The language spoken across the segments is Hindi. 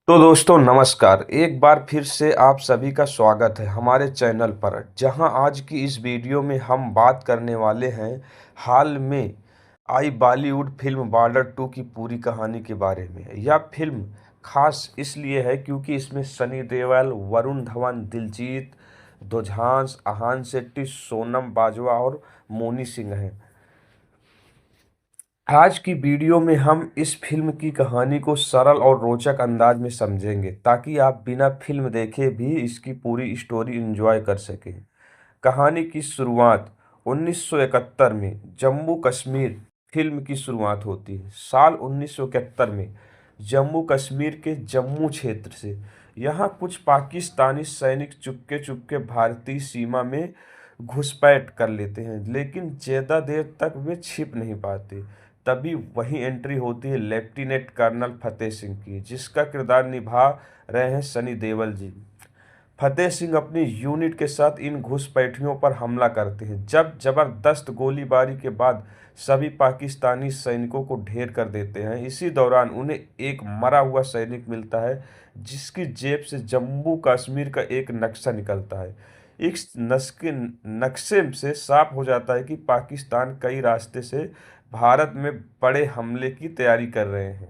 तो दोस्तों नमस्कार। एक बार फिर से आप सभी का स्वागत है हमारे चैनल पर, जहां आज की इस वीडियो में हम बात करने वाले हैं हाल में आई बॉलीवुड फिल्म बॉर्डर 2 की पूरी कहानी के बारे में। यह फिल्म खास इसलिए है क्योंकि इसमें सनी देओल, वरुण धवन, दिलजीत दोसांझ, आहान शेट्टी, सोनम बाजवा और मोनी सिंह हैं। आज की वीडियो में हम इस फिल्म की कहानी को सरल और रोचक अंदाज में समझेंगे ताकि आप बिना फिल्म देखे भी इसकी पूरी स्टोरी एंजॉय कर सकें। कहानी की शुरुआत 1971 में जम्मू कश्मीर फिल्म की शुरुआत होती है। साल 1971 में जम्मू कश्मीर के जम्मू क्षेत्र से यहाँ कुछ पाकिस्तानी सैनिक चुपके चुपके भारतीय सीमा में घुसपैठ कर लेते हैं, लेकिन ज़्यादा देर तक वे छिप नहीं पाते। तभी वहीं एंट्री होती है लेफ्टिनेंट कर्नल फतेह सिंह की, जिसका किरदार निभा रहे हैं सनी देओल जी। फतेह सिंह अपनी यूनिट के साथ इन घुसपैठियों पर हमला करते हैं। जब जबरदस्त गोलीबारी के बाद सभी पाकिस्तानी सैनिकों को ढेर कर देते हैं, इसी दौरान उन्हें एक मरा हुआ सैनिक मिलता है, जिसकी जेब से जम्मू कश्मीर का एक नक्शा निकलता है। इस नक्शे से साफ हो जाता है कि पाकिस्तान कई रास्ते से भारत में बड़े हमले की तैयारी कर रहे हैं।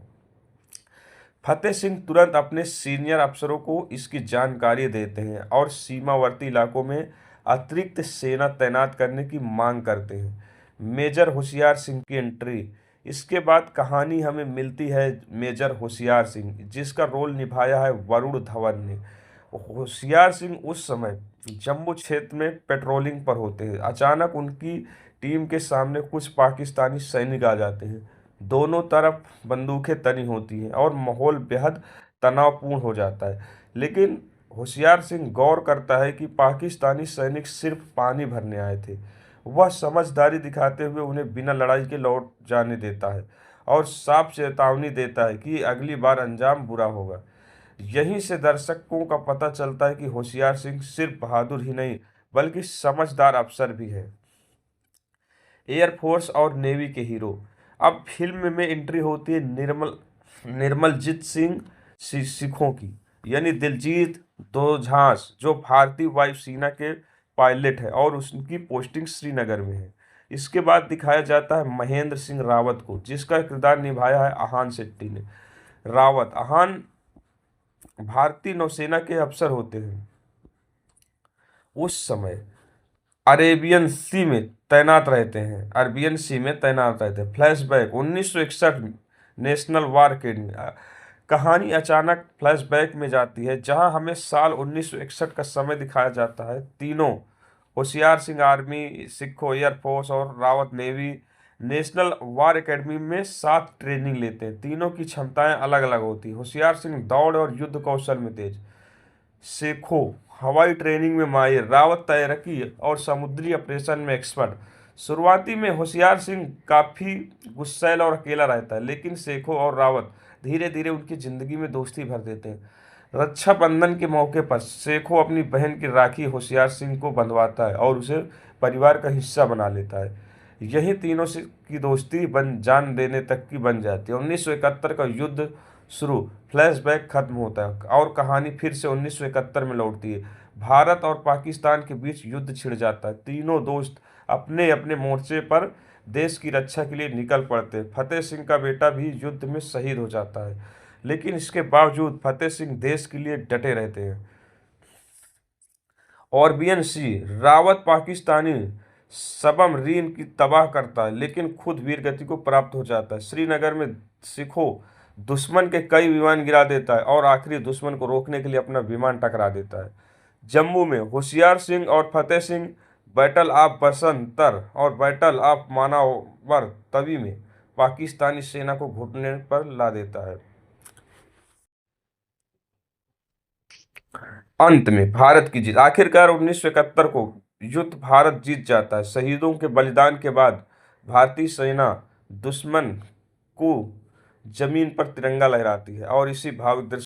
फतेह सिंह तुरंत अपने सीनियर अफसरों को इसकी जानकारी देते हैं और सीमावर्ती इलाकों में अतिरिक्त सेना तैनात करने की मांग करते हैं। मेजर होशियार सिंह की एंट्री। इसके बाद कहानी हमें मिलती है मेजर होशियार सिंह, जिसका रोल निभाया है वरुण धवन ने। होशियार सिंह उस समय जम्मू क्षेत्र में पेट्रोलिंग पर होते हैं। अचानक उनकी टीम के सामने कुछ पाकिस्तानी सैनिक आ जाते हैं। दोनों तरफ बंदूकें तनी होती हैं और माहौल बेहद तनावपूर्ण हो जाता है। लेकिन होशियार सिंह गौर करता है कि पाकिस्तानी सैनिक सिर्फ पानी भरने आए थे। वह समझदारी दिखाते हुए उन्हें बिना लड़ाई के लौट जाने देता है और साफ चेतावनी देता है कि अगली बार अंजाम बुरा होगा। यहीं से दर्शकों का पता चलता है कि होशियार सिंह सिर्फ बहादुर ही नहीं बल्कि समझदार अफसर भी है। एयरफोर्स और नेवी के हीरो। अब फिल्म में एंट्री होती है निर्मलजीत सिंह सिखों की, यानी दिलजीत दोसांझ, जो भारतीय वायुसेना के पायलट है और उसकी पोस्टिंग श्रीनगर में है। इसके बाद दिखाया जाता है महेंद्र सिंह रावत को, जिसका किरदार निभाया है आहान शेट्टी ने। आहान भारतीय नौसेना के अफसर होते हैं। उस समय अरेबियन सी में तैनात रहते हैं। फ्लैशबैक 1961 में नेशनल वार अकेडमी। कहानी अचानक फ्लैशबैक में जाती है, जहां हमें साल 1961 का समय दिखाया जाता है। तीनों होशियार सिंह आर्मी, सिखो एयरफोर्स और Rawat navy national war academy में साथ ट्रेनिंग लेते हैं। तीनों की क्षमताएं अलग अलग होती हैं। होशियार सिंह दौड़ और युद्ध कौशल में तेज, शेखो हवाई ट्रेनिंग में माहिर, रावत तैराकी और समुद्री ऑपरेशन में एक्सपर्ट। शुरुआती में होशियार सिंह काफ़ी गुस्सैल और अकेला रहता है, लेकिन शेखो और रावत धीरे धीरे उनकी ज़िंदगी में दोस्ती भर देते हैं। रक्षाबंधन के मौके पर शेखो अपनी बहन की राखी होशियार सिंह को बंधवाता है और उसे परिवार का हिस्सा बना लेता है। यही तीनों से की दोस्ती जान देने तक की बन जाती है। 1971 का युद्ध शुरू, फ्लैशबैक खत्म होता है और कहानी फिर से 1971 में लौटती है। भारत और पाकिस्तान के बीच युद्ध छिड़ जाता है। तीनों दोस्त अपने अपने मोर्चे पर देश की रक्षा के लिए निकल पड़ते हैं। फतेह सिंह का बेटा भी युद्ध में शहीद हो जाता है, लेकिन इसके बावजूद फतेह सिंह देश के लिए डटे रहते हैं। और बीएनसी रावत पाकिस्तानी सबमरीन की तबाह करता है, लेकिन खुद वीर गति को प्राप्त हो जाता है। श्रीनगर में सिखों दुश्मन के कई विमान गिरा देता है और आखिरी दुश्मन को रोकने के लिए अपना विमान टकरा देता है। जम्मू में होशियार सिंह और फतेह सिंह बैटल ऑफ बसंतर और बैटल ऑफ मानावर तवी में पाकिस्तानी सेना को घुटने पर ला देता है। अंत में भारत की जीत। आखिरकार 1971 को युद्ध भारत जीत जाता है। शहीदों के बलिदान के बाद भारतीय सेना दुश्मन को जमीन पर तिरंगा लहराती है और इसी भावुक दृश्य